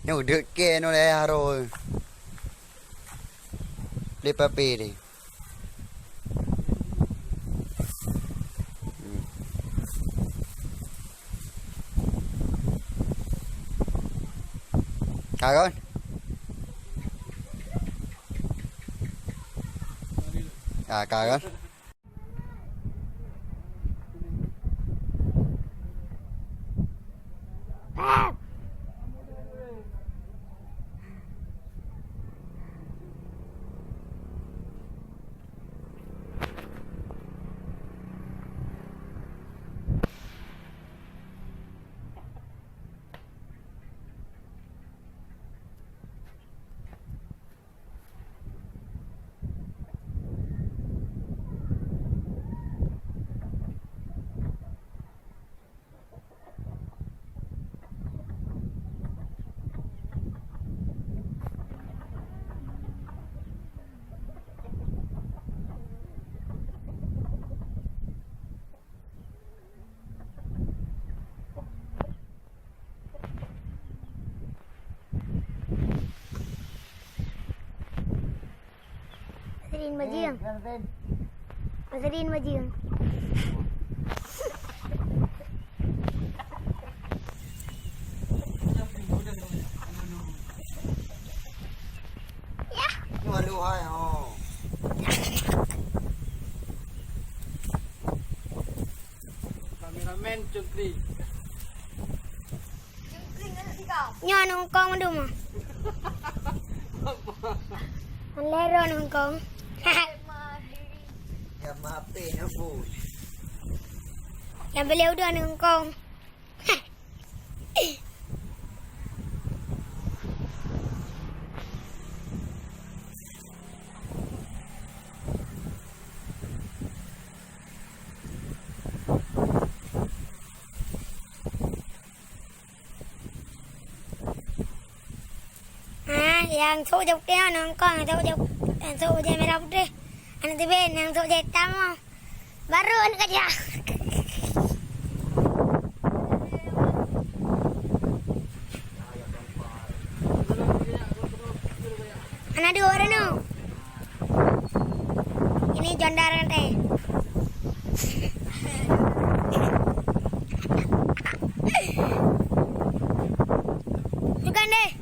nhưng mà được kia nó đây rồi đi papi đi cả con cả con Masarin Majing. Masarin Majing. nhưng mà lưu hai hò Kameramen cungkring. Nyo nung con mà đúng không? Anh lê rồi nung con. em mà pê nó vui Yang beliau udah nung con. Yang số chục đeo nung con yang số dia merah putih. Anak tu ben yang số hitam mah. Baru anak kerja. Anak dua orang tu. Ini jondar kan teh. Bukan deh.